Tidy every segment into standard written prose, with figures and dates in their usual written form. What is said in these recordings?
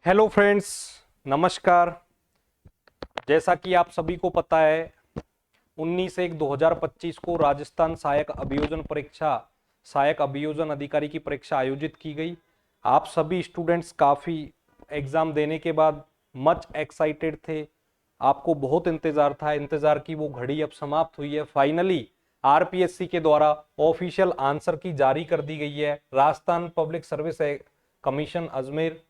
Hello friends, नमस्कार। जैसा कि आप सभी को पता है 19/1/2025 को राजस्थान सहायक अभियोजन अधिकारी की परीक्षा आयोजित की गई। आप सभी स्टूडेंट्स काफ़ी एग्ज़ाम देने के बाद मच एक्साइटेड थे। आपको बहुत इंतज़ार की वो घड़ी अब समाप्त हुई है। फाइनली आरपीएससी के द्वारा ऑफिशियल आंसर की जारी कर दी गई है। Rajasthan public service commission Ajmer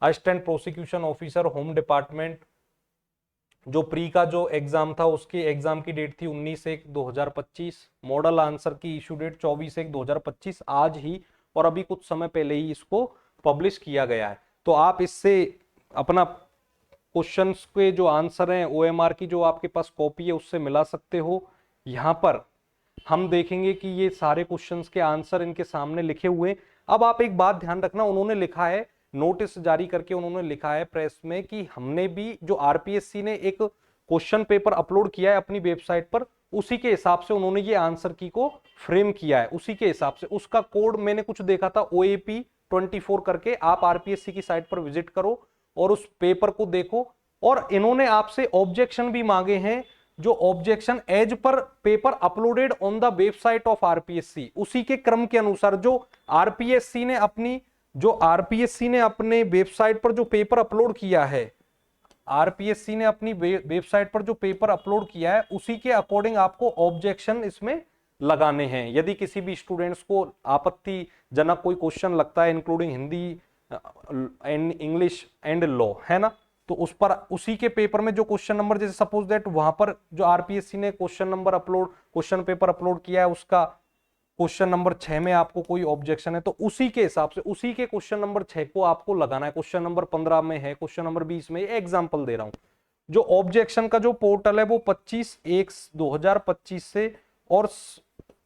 assistant prosecution officer home department जो प्री का जो एग्जाम था उसके एग्जाम की डेट थी 19/1/2025। मॉडल आंसर की इशू डेट 24/1/2025 आज ही और अभी कुछ समय पहले ही इसको पब्लिश किया गया है। तो आप इससे अपना क्वेश्चंस के जो आंसर हैं ओएमआर की जो आपके पास कॉपी है उससे मिला सकते हो। यहाँ पर हम देखेंगे कि ये सारे क्वेश्चंस के आंसर इनके सामने लिखे हुए हैं। अब आप एक बात ध्यान रखना, उन्होंने लिखा है नोटिस जारी करके उन्होंने लिखा है प्रेस में कि हमने भी जो आरपीएससी ने एक क्वेश्चन पेपर अपलोड किया है अपनी वेबसाइट पर उसी के हिसाब से उन्होंने ये आंसर की को फ्रेम किया है। उसी के हिसाब से उसका कोड मैंने कुछ देखा था OAP24 करके। आप आरपीएससी की साइट पर विजिट करो और उस पेपर को देखो। और इन्होंने आपसे ऑब्जेक्शन भी मांगे हैं, जो objection as per paper uploaded on the website of RPSC उसी के क्रम के अनुसार जो आरपीएससी ने अपने वेबसाइट पर जो पेपर अपलोड किया है, आरपीएससी ने अपनी वेबसाइट पर जो पेपर अपलोड किया है उसी के अकॉर्डिंग आपको ऑब्जेक्शन इसमें लगाने हैं। यदि किसी भी स्टूडेंट्स को आपत्तिजनक कोई क्वेश्चन लगता है including Hindi and English and law, है ना, तो उस पर उसी के पेपर में जो क्वेश्चन नंबर, जैसे सपोज दैट वहां पर जो आरपीएससी ने क्वेश्चन पेपर अपलोड किया है उसका क्वेश्चन नंबर 6 में आपको कोई ऑब्जेक्शन है तो उसी के हिसाब से उसी के क्वेश्चन नंबर 6 को आपको लगाना है। क्वेश्चन नंबर 15 में है, क्वेश्चन नंबर 20 में, एग्जांपल दे रहा हूं। जो ऑब्जेक्शन का जो पोर्टल है वो 25/1/2025 से और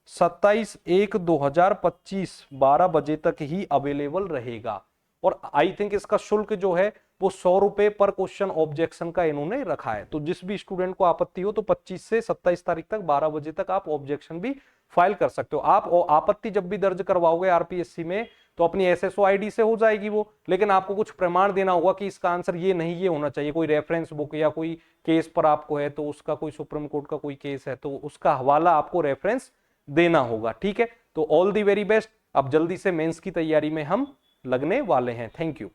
27/1/2025 12 बजे तक ही अवेलेबल रहेगा। और आई थिंक इसका शुल्क जो है वो 100 रुपए पर क्वेश्चन ऑब्जेक्शन का इन्होंने रखा है। तो जिस भी स्टूडेंट को आपत्ति हो तो 25 से 27 तारीख तक 12 बजे तक आप ऑब्जेक्शन भी फाइल कर सकते हो। आप आपत्ति जब भी दर्ज करवाओगे आरपीएससी में तो अपनी एसएसओ आईडी से हो जाएगी वो, लेकिन आपको कुछ प्रमाण देना होगा कि इसका आंसर ये नहीं ये होना चाहिए। कोई रेफरेंस बुक या कोई केस पर आपको है तो उसका कोई सुप्रीम कोर्ट का कोई केस है तो उसका हवाला आपको रेफरेंस देना होगा। ठीक है, तो ऑल दी वेरी बेस्ट। अब जल्दी से मेंस की तैयारी में हम लगने वाले हैं। Thank you.